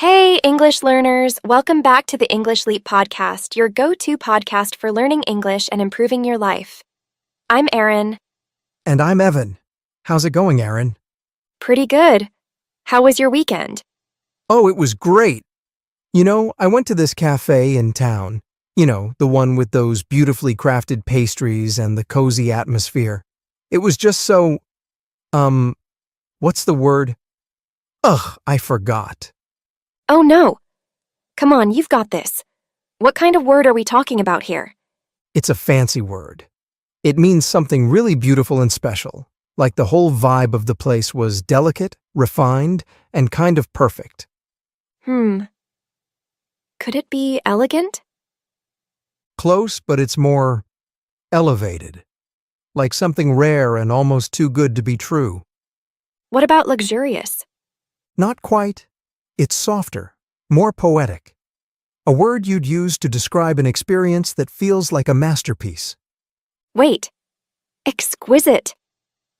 Hey, English learners! Welcome back to the English Leap podcast, your go-to podcast for learning English and improving your life. I'm Erin. And I'm Evan. How's it going, Aaron? Pretty good. How was your weekend? Oh, it was great. I went to this cafe in town. The one with those beautifully crafted pastries and the cozy atmosphere. It was just so, what's the word? I forgot. Oh no! Come on, you've got this. What kind of word are we talking about here? It's a fancy word. It means something really beautiful and special, like the whole vibe of the place was delicate, refined, and kind of perfect. Could it be elegant? Close, but it's more elevated, like something rare and almost too good to be true. What about luxurious? Not quite. It's softer, more poetic. A word you'd use to describe an experience that feels like a masterpiece. Wait, exquisite.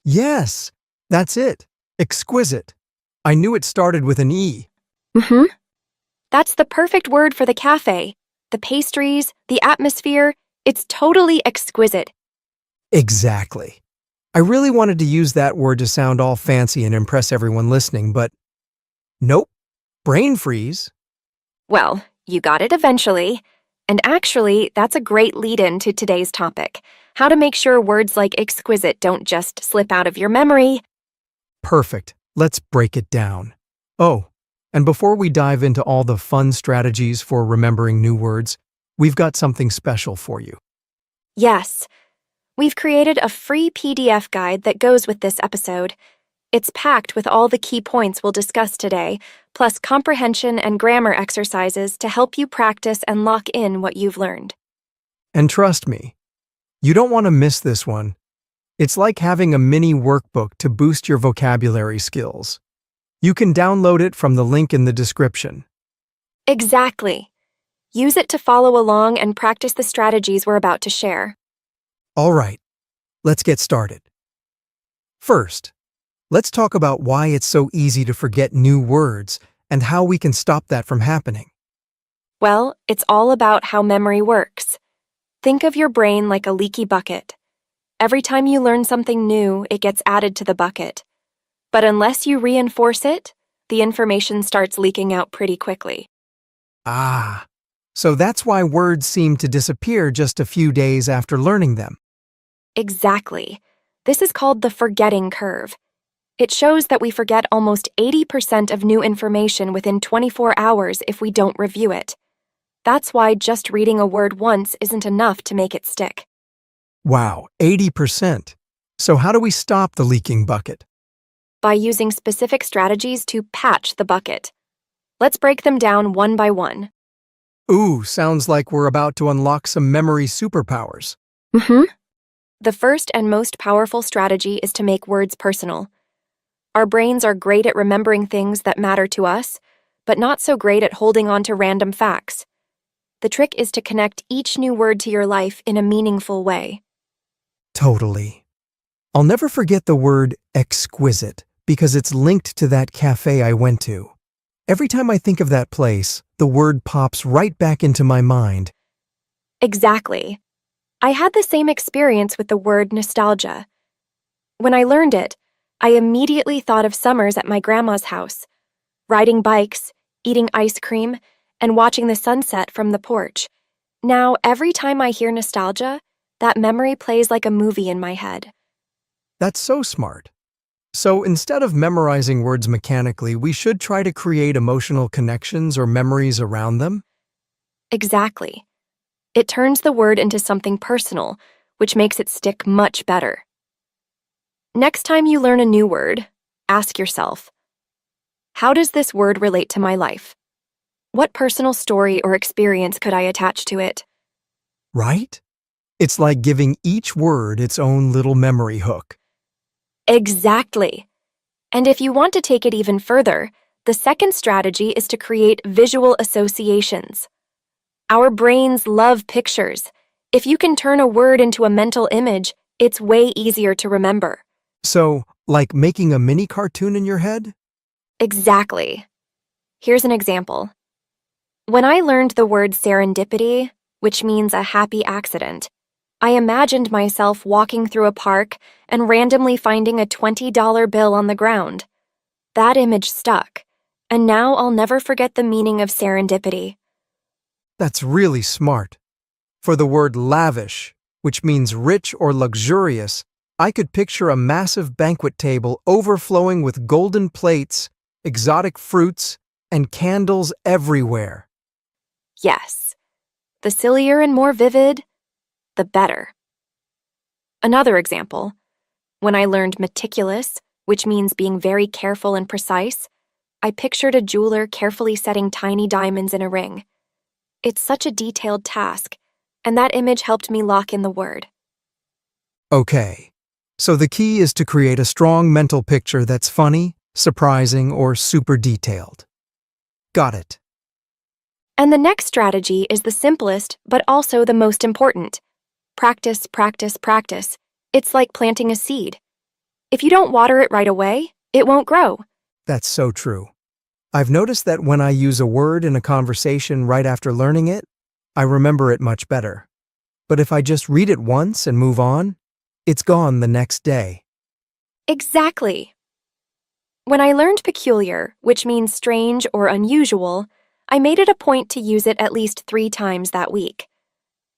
Yes, that's it. Exquisite. I knew it started with an E. That's the perfect word for the cafe. The pastries, the atmosphere, it's totally exquisite. Exactly. I really wanted to use that word to sound all fancy and impress everyone listening, but nope. Brain freeze. Well, you got it eventually. And actually, that's a great lead-in to today's topic. How to make sure words like exquisite don't just slip out of your memory. Perfect. Let's break it down. Oh, and before we dive into all the fun strategies for remembering new words, we've got something special for you. Yes, we've created a free PDF guide that goes with this episode. It's packed with all the key points we'll discuss today, plus comprehension and grammar exercises to help you practice and lock in what you've learned. And trust me, you don't want to miss this one. It's like having a mini workbook to boost your vocabulary skills. You can download it from the link in the description. Exactly. Use it to follow along and practice the strategies we're about to share. All right, let's get started. First, let's talk about why it's so easy to forget new words and how we can stop that from happening. Well, it's all about how memory works. Think of your brain like a leaky bucket. Every time you learn something new, it gets added to the bucket. But unless you reinforce it, the information starts leaking out pretty quickly. So that's why words seem to disappear just a few days after learning them. Exactly. This is called the forgetting curve. It shows that we forget almost 80% of new information within 24 hours if we don't review it. That's why just reading a word once isn't enough to make it stick. Wow, 80%. So how do we stop the leaking bucket? By using specific strategies to patch the bucket. Let's break them down one by one. Ooh, sounds like we're about to unlock some memory superpowers. The first and most powerful strategy is to make words personal. Our brains are great at remembering things that matter to us, but not so great at holding on to random facts. The trick is to connect each new word to your life in a meaningful way. Totally. I'll never forget the word exquisite because it's linked to that cafe I went to. Every time I think of that place, the word pops right back into my mind. Exactly. I had the same experience with the word nostalgia. When I learned it, I immediately thought of summers at my grandma's house, riding bikes, eating ice cream, and watching the sunset from the porch. Now, every time I hear nostalgia, that memory plays like a movie in my head. That's so smart. So instead of memorizing words mechanically, we should try to create emotional connections or memories around them? Exactly. It turns the word into something personal, which makes it stick much better. Next time you learn a new word, ask yourself, how does this word relate to my life? What personal story or experience could I attach to it? Right? It's like giving each word its own little memory hook. Exactly. And if you want to take it even further, the second strategy is to create visual associations. Our brains love pictures. If you can turn a word into a mental image, it's way easier to remember. So, like making a mini cartoon in your head? Exactly. Here's an example. When I learned the word serendipity, which means a happy accident, I imagined myself walking through a park and randomly finding a $20 bill on the ground. That image stuck, and now I'll never forget the meaning of serendipity. That's really smart. For the word lavish, which means rich or luxurious, I could picture a massive banquet table overflowing with golden plates, exotic fruits, and candles everywhere. Yes, the sillier and more vivid, the better. Another example. When I learned meticulous, which means being very careful and precise, I pictured a jeweler carefully setting tiny diamonds in a ring. It's such a detailed task, and that image helped me lock in the word. Okay, so the key is to create a strong mental picture that's funny, surprising, or super detailed. Got it. And the next strategy is the simplest, but also the most important. Practice, practice, practice. It's like planting a seed. If you don't water it right away, it won't grow. That's so true. I've noticed that when I use a word in a conversation right after learning it, I remember it much better. But if I just read it once and move on, it's gone the next day. Exactly. When I learned peculiar, which means strange or unusual, I made it a point to use it at least 3 times that week.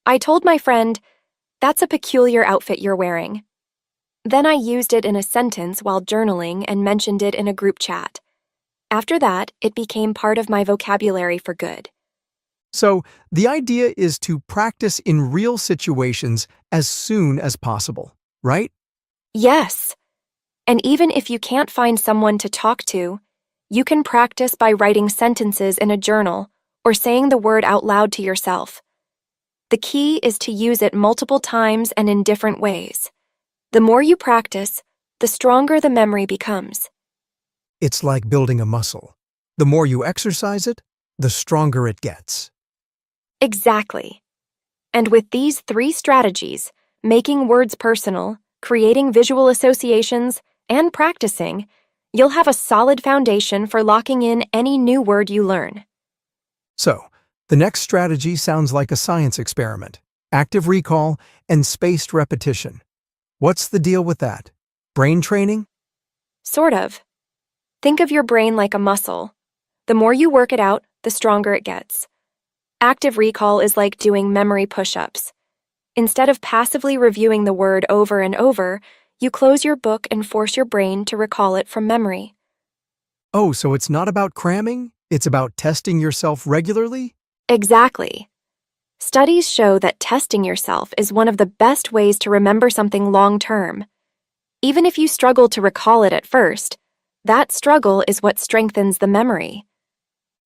I told my friend, "That's a peculiar outfit you're wearing." Then I used it in a sentence while journaling and mentioned it in a group chat. After that, it became part of my vocabulary for good. So, the idea is to practice in real situations as soon as possible, right? Yes. And even if you can't find someone to talk to, you can practice by writing sentences in a journal or saying the word out loud to yourself. The key is to use it multiple times and in different ways. The more you practice, the stronger the memory becomes. It's like building a muscle. The more you exercise it, the stronger it gets. Exactly. And with these 3 strategies, making words personal, creating visual associations, and practicing, you'll have a solid foundation for locking in any new word you learn. So, the next strategy sounds like a science experiment: active recall and spaced repetition. What's the deal with that? Brain training? Sort of. Think of your brain like a muscle. The more you work it out, the stronger it gets. Active recall is like doing memory push-ups. Instead of passively reviewing the word over and over, you close your book and force your brain to recall it from memory. Oh, so it's not about cramming? It's about testing yourself regularly? Exactly. Studies show that testing yourself is one of the best ways to remember something long-term. Even if you struggle to recall it at first, that struggle is what strengthens the memory.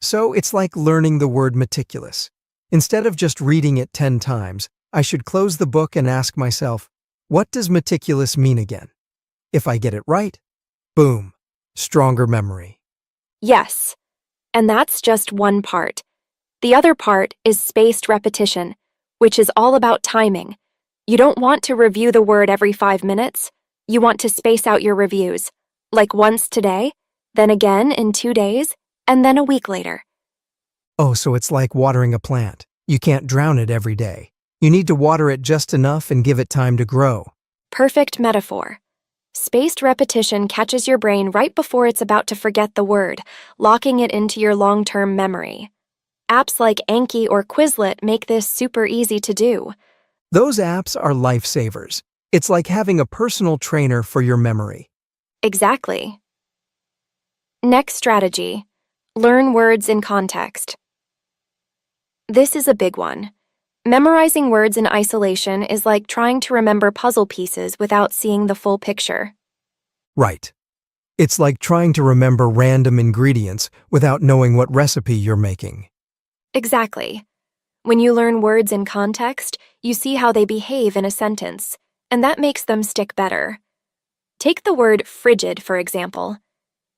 So it's like learning the word meticulous. Instead of just reading it 10 times, I should close the book and ask myself, what does meticulous mean again? If I get it right, boom, stronger memory. Yes, and that's just one part. The other part is spaced repetition, which is all about timing. You don't want to review the word every 5 minutes. You want to space out your reviews, like once today, then again in 2 days, and then a week later. Oh, so it's like watering a plant. You can't drown it every day. You need to water it just enough and give it time to grow. Perfect metaphor. Spaced repetition catches your brain right before it's about to forget the word, locking it into your long-term memory. Apps like Anki or Quizlet make this super easy to do. Those apps are lifesavers. It's like having a personal trainer for your memory. Exactly. Next strategy. Learn words in context. This is a big one. Memorizing words in isolation is like trying to remember puzzle pieces without seeing the full picture. Right. It's like trying to remember random ingredients without knowing what recipe you're making. Exactly. When you learn words in context, you see how they behave in a sentence, and that makes them stick better. Take the word frigid, for example.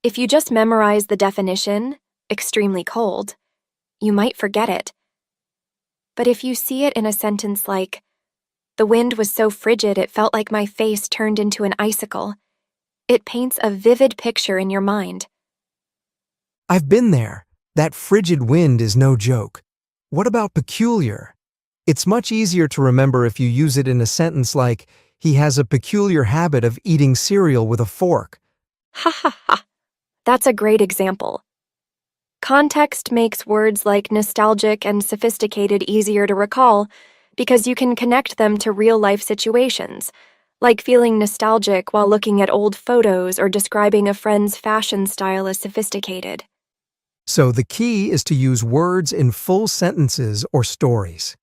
If you just memorize the definition, extremely cold, you might forget it. But if you see it in a sentence like, "The wind was so frigid it felt like my face turned into an icicle," it paints a vivid picture in your mind. I've been there. That frigid wind is no joke. What about peculiar? It's much easier to remember if you use it in a sentence like, he has a peculiar habit of eating cereal with a fork. Ha ha ha. That's a great example. Context makes words like nostalgic and sophisticated easier to recall because you can connect them to real-life situations, like feeling nostalgic while looking at old photos or describing a friend's fashion style as sophisticated. So the key is to use words in full sentences or stories.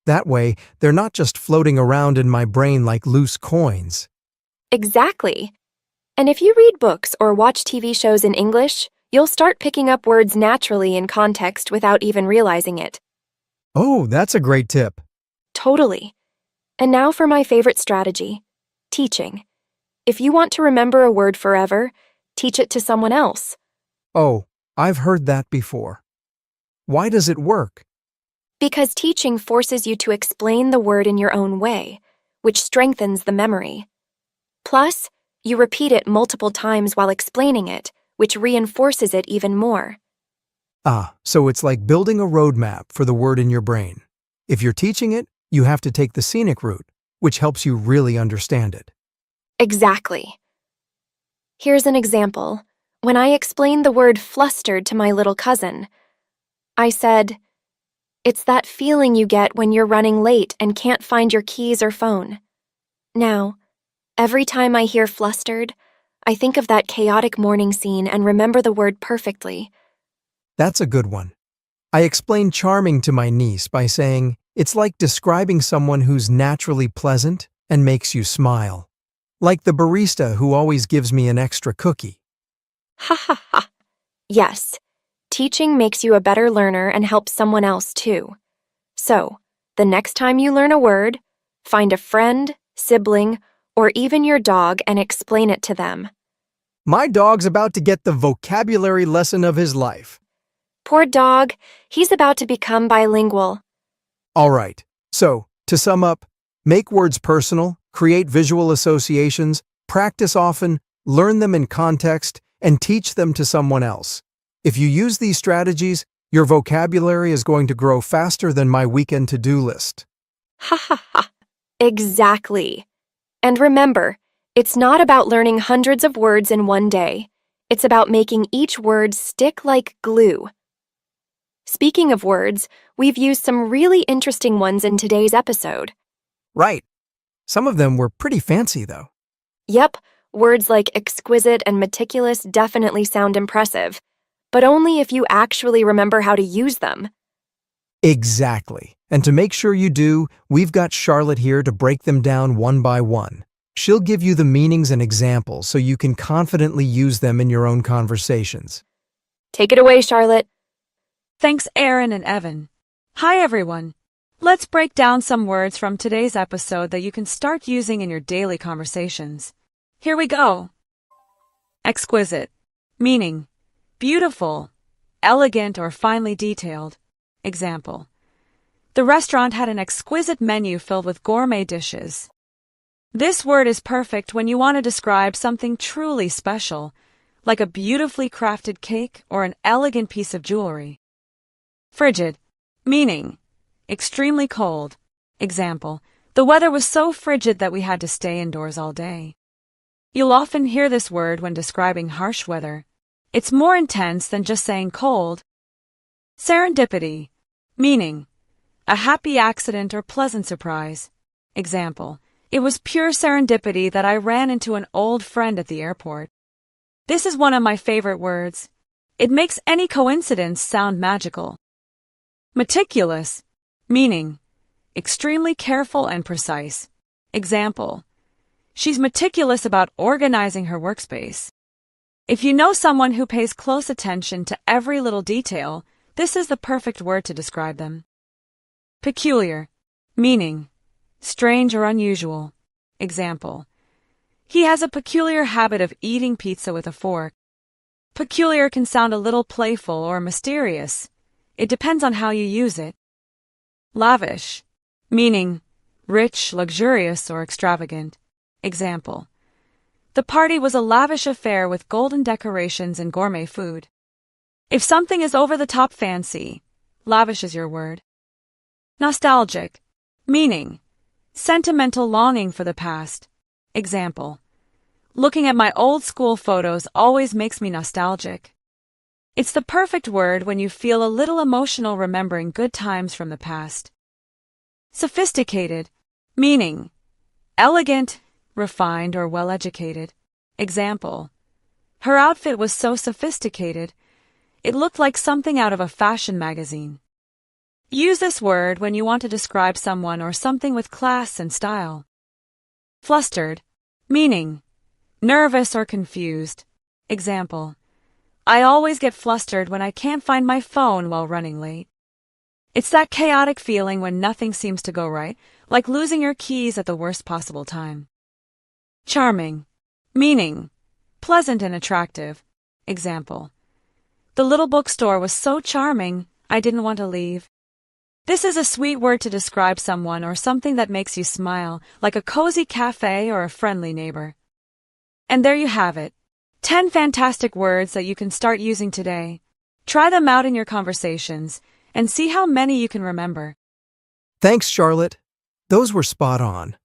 That way, they're not just floating around in my brain like loose coins. Exactly. And if you read books or watch TV shows in English, you'll start picking up words naturally in context without even realizing it. Oh, that's a great tip. Totally. And now for my favorite strategy, teaching. If you want to remember a word forever, teach it to someone else. Oh, I've heard that before. Why does it work? Because teaching forces you to explain the word in your own way, which strengthens the memory. Plus, you repeat it multiple times while explaining it, which reinforces it even more. So it's like building a roadmap for the word in your brain. If you're teaching it, you have to take the scenic route, which helps you really understand it. Exactly. Here's an example. When I explained the word flustered to my little cousin, I said, "It's that feeling you get when you're running late and can't find your keys or phone." Now, every time I hear flustered, I think of that chaotic morning scene and remember the word perfectly. That's a good one. I explained charming to my niece by saying, it's like describing someone who's naturally pleasant and makes you smile. Like the barista who always gives me an extra cookie. Ha ha ha. Yes, teaching makes you a better learner and helps someone else too. So, the next time you learn a word, find a friend, sibling, or even your dog and explain it to them. My dog's about to get the vocabulary lesson of his life. Poor dog, he's about to become bilingual. All right, so, to sum up, make words personal, create visual associations, practice often, learn them in context, and teach them to someone else. If you use these strategies, your vocabulary is going to grow faster than my weekend to-do list. Ha ha ha. Exactly. And remember, it's not about learning hundreds of words in one day. It's about making each word stick like glue. Speaking of words, we've used some really interesting ones in today's episode. Right. Some of them were pretty fancy, though. Yep, words like exquisite and meticulous definitely sound impressive, but only if you actually remember how to use them. Exactly. And to make sure you do, we've got Charlotte here to break them down one by one. She'll give you the meanings and examples so you can confidently use them in your own conversations. Take it away, Charlotte. Thanks, Aaron and Evan. Hi, everyone. Let's break down some words from today's episode that you can start using in your daily conversations. Here we go. Exquisite. Meaning, beautiful, elegant, or finely detailed. Example. The restaurant had an exquisite menu filled with gourmet dishes. This word is perfect when you want to describe something truly special, like a beautifully crafted cake or an elegant piece of jewelry. Frigid. Meaning, extremely cold. Example, the weather was so frigid that we had to stay indoors all day. You'll often hear this word when describing harsh weather. It's more intense than just saying cold. Serendipity. Meaning, a happy accident or pleasant surprise. Example, it was pure serendipity that I ran into an old friend at the airport. This is one of my favorite words. It makes any coincidence sound magical. Meticulous. Meaning, extremely careful and precise. Example, she's meticulous about organizing her workspace. If you know someone who pays close attention to every little detail, this is the perfect word to describe them. Peculiar. Meaning, strange or unusual. Example, he has a peculiar habit of eating pizza with a fork. Peculiar can sound a little playful or mysterious. It depends on how you use it. Lavish. Meaning, rich, luxurious, or extravagant. Example, the party was a lavish affair with golden decorations and gourmet food. If something is over the top fancy, lavish is your word. Nostalgic, meaning sentimental longing for the past. Example: looking at my old school photos always makes me nostalgic. It's the perfect word when you feel a little emotional remembering good times from the past. Sophisticated, meaning elegant, refined, or well-educated. Example: her outfit was so sophisticated, it looked like something out of a fashion magazine. Use this word when you want to describe someone or something with class and style. Flustered, meaning nervous or confused. Example: I always get flustered when I can't find my phone while running late. It's that chaotic feeling when nothing seems to go right, like losing your keys at the worst possible time. Charming, meaning pleasant and attractive. Example: the little bookstore was so charming, I didn't want to leave. This is a sweet word to describe someone or something that makes you smile, like a cozy cafe or a friendly neighbor. And there you have it, 10 fantastic words that you can start using today. Try them out in your conversations and see how many you can remember. Thanks, Charlotte. Those were spot on.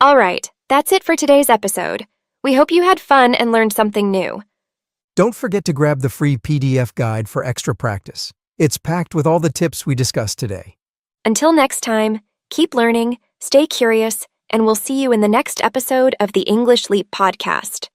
All right, that's it for today's episode. We hope you had fun and learned something new. Don't forget to grab the free PDF guide for extra practice. It's packed with all the tips we discussed today. Until next time, keep learning, stay curious, and we'll see you in the next episode of the English Leap podcast.